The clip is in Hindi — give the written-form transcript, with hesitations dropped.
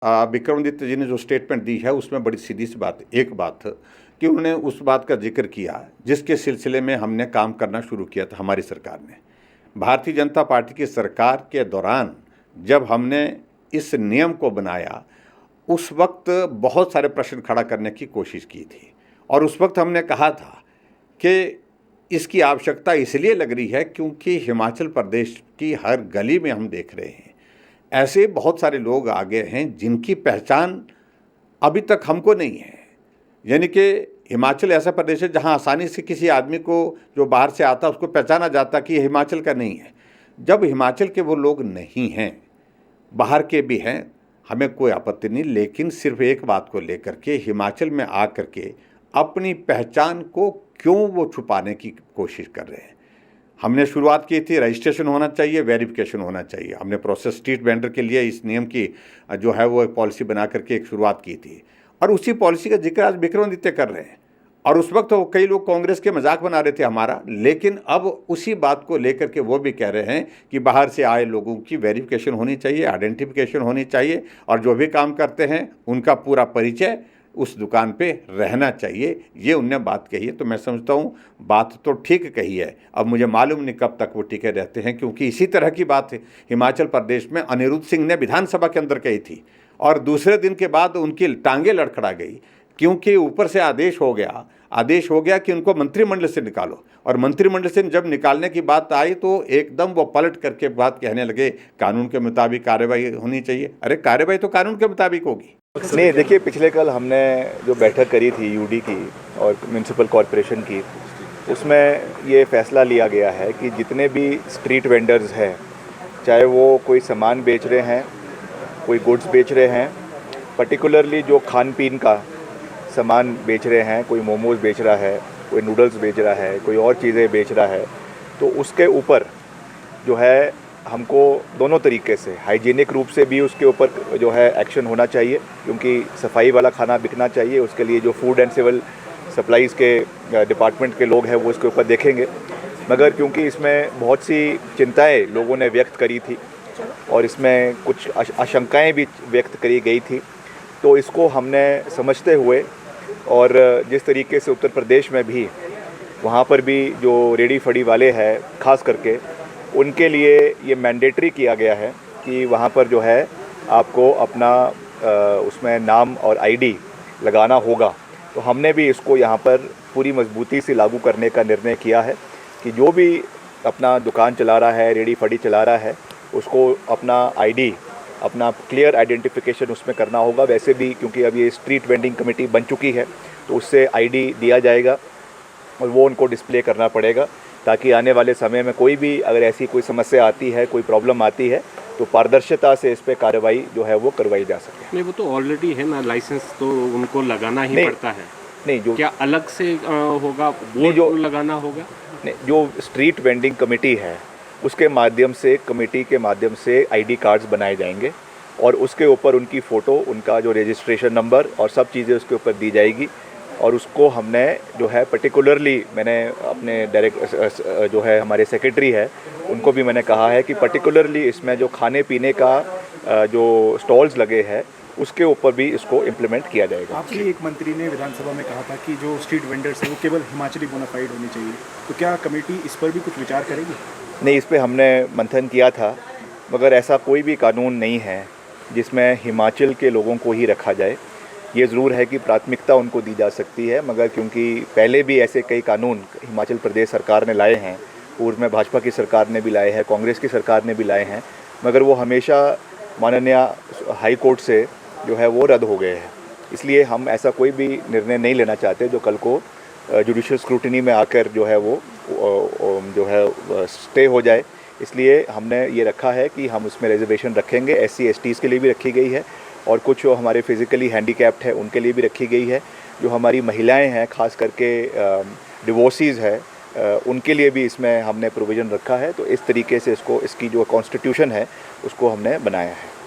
विक्रमादित्य जी ने जो स्टेटमेंट दी है उसमें बड़ी सीधी सी बात एक बात कि उन्होंने उस बात का जिक्र किया जिसके सिलसिले में हमने काम करना शुरू किया था हमारी सरकार ने। भारतीय जनता पार्टी की सरकार के दौरान जब हमने इस नियम को बनाया उस वक्त बहुत सारे प्रश्न खड़ा करने की कोशिश की थी और उस वक्त हमने कहा था कि इसकी आवश्यकता इसलिए लग रही है क्योंकि हिमाचल प्रदेश की हर गली में हम देख रहे हैं ऐसे बहुत सारे लोग आ गए हैं जिनकी पहचान अभी तक हमको नहीं है। यानी कि हिमाचल ऐसा प्रदेश है जहां आसानी से किसी आदमी को जो बाहर से आता उसको पहचाना जाता कि ये हिमाचल का नहीं है। जब हिमाचल के वो लोग नहीं हैं, बाहर के भी हैं, हमें कोई आपत्ति नहीं, लेकिन सिर्फ एक बात को लेकर के हिमाचल में आकर के अपनी पहचान को क्यों वो छुपाने की कोशिश कर रहे हैं। हमने शुरुआत की थी रजिस्ट्रेशन होना चाहिए, वेरिफिकेशन होना चाहिए। हमने प्रोसेस स्ट्रीट वेंडर के लिए इस नियम की जो है वो एक पॉलिसी बना करके एक शुरुआत की थी और उसी पॉलिसी का जिक्र आज विक्रमादित्य कर रहे हैं। और उस वक्त तो कई लोग कांग्रेस के मजाक बना रहे थे हमारा, लेकिन अब उसी बात को लेकर के वो भी कह रहे हैं कि बाहर से आए लोगों की वेरिफिकेशन होनी चाहिए, आइडेंटिफिकेशन होनी चाहिए और जो भी काम करते हैं उनका पूरा परिचय उस दुकान पे रहना चाहिए। ये उनने बात कही है तो मैं समझता हूँ बात तो ठीक कही है। अब मुझे मालूम नहीं कब तक वो टिके रहते हैं, क्योंकि इसी तरह की बात हिमाचल प्रदेश में अनिरुद्ध सिंह ने विधानसभा के अंदर कही थी और दूसरे दिन के बाद उनकी टांगें लड़खड़ा गई क्योंकि ऊपर से आदेश हो गया कि उनको मंत्रिमंडल से निकालो और मंत्रिमंडल से जब निकालने की बात आई तो एकदम वो पलट करके बात कहने लगे कानून के मुताबिक कार्रवाई होनी चाहिए। अरे कार्रवाई तो कानून के मुताबिक होगी। नहीं, देखिए, पिछले कल हमने जो बैठक करी थी यूडी की और म्यूनसिपल कॉरपोरेशन की, उसमें ये फैसला लिया गया है कि जितने भी स्ट्रीट वेंडर्स हैं, चाहे वो कोई सामान बेच रहे हैं, कोई गुड्स बेच रहे हैं, पर्टिकुलरली जो खान पीन का सामान बेच रहे हैं, कोई मोमोज़ बेच रहा है, कोई नूडल्स बेच रहा है, कोई और चीज़ें बेच रहा है, तो उसके ऊपर जो है हमको दोनों तरीके से हाइजीनिक रूप से भी उसके ऊपर जो है एक्शन होना चाहिए, क्योंकि सफाई वाला खाना बिकना चाहिए। उसके लिए जो फूड एंड सिविल सप्लाईज़ के डिपार्टमेंट के लोग हैं वो इसके ऊपर देखेंगे। मगर क्योंकि इसमें बहुत सी चिंताएं लोगों ने व्यक्त करी थी और इसमें कुछ आशंकाएं भी व्यक्त करी गई थी, तो इसको हमने समझते हुए और जिस तरीके से उत्तर प्रदेश में भी वहाँ पर भी जो रेडी फड़ी वाले हैं ख़ास करके उनके लिए ये मैंडेटरी किया गया है कि वहाँ पर जो है आपको अपना उसमें नाम और आईडी लगाना होगा। तो हमने भी इसको यहाँ पर पूरी मजबूती से लागू करने का निर्णय किया है कि जो भी अपना दुकान चला रहा है, रेडी फड़ी चला रहा है, उसको अपना आईडी, अपना क्लियर आइडेंटिफिकेशन उसमें करना होगा। वैसे भी क्योंकि अब ये स्ट्रीट वेंडिंग कमेटी बन चुकी है तो उससे आईडी दिया जाएगा और वो उनको डिस्प्ले करना पड़ेगा, ताकि आने वाले समय में कोई भी अगर ऐसी कोई समस्या आती है, कोई प्रॉब्लम आती है, तो पारदर्शिता से इस पे कार्रवाई जो है वो करवाई जा सके। नहीं, वो तो ऑलरेडी है ना, लाइसेंस तो उनको लगाना ही पड़ता है। नहीं, जो क्या अलग से होगा वो जो लगाना होगा? नहीं, जो स्ट्रीट वेंडिंग कमेटी है उसके माध्यम से, कमेटी के माध्यम से आईडी कार्ड्स बनाए जाएंगे और उसके ऊपर उनकी फ़ोटो, उनका जो रजिस्ट्रेशन नंबर और सब चीज़ें उसके ऊपर दी जाएगी। और उसको हमने जो है पर्टिकुलरली, मैंने अपने डायरेक्ट जो है हमारे सेक्रेटरी है उनको भी मैंने कहा है कि पर्टिकुलरली इसमें जो खाने पीने का जो स्टॉल्स लगे हैं उसके ऊपर भी इसको इम्प्लीमेंट किया जाएगा। आपके एक मंत्री ने विधानसभा में कहा था कि जो स्ट्रीट वेंडर्स हैं वो केवल हिमाचली बोनाफाइड होनी चाहिए, तो क्या कमेटी इस पर भी कुछ विचार करेगी? नहीं, इस पर हमने मंथन किया था, मगर ऐसा कोई भी कानून नहीं है जिसमें हिमाचल के लोगों को ही रखा जाए। ये ज़रूर है कि प्राथमिकता उनको दी जा सकती है, मगर क्योंकि पहले भी ऐसे कई कानून हिमाचल प्रदेश सरकार ने लाए हैं, पूर्व में भाजपा की सरकार ने भी लाए हैं, कांग्रेस की सरकार ने भी लाए हैं, मगर वो हमेशा माननीय हाई कोर्ट से जो है वो रद्द हो गए हैं। इसलिए हम ऐसा कोई भी निर्णय नहीं लेना चाहते जो कल को जुडिशियल स्क्रूटनी में आकर जो है वो जो है स्टे हो जाए। इसलिए हमने ये रखा है कि हम उसमें रिजर्वेशन रखेंगे। SC STs के लिए भी रखी गई है और कुछ जो हमारे फिज़िकली हैंडीकैप्ड है उनके लिए भी रखी गई है। जो हमारी महिलाएं हैं, ख़ास करके डिवोर्सीज़ है, उनके लिए भी इसमें हमने प्रोविज़न रखा है। तो इस तरीके से इसकी जो कॉन्स्टिट्यूशन है उसको हमने बनाया है।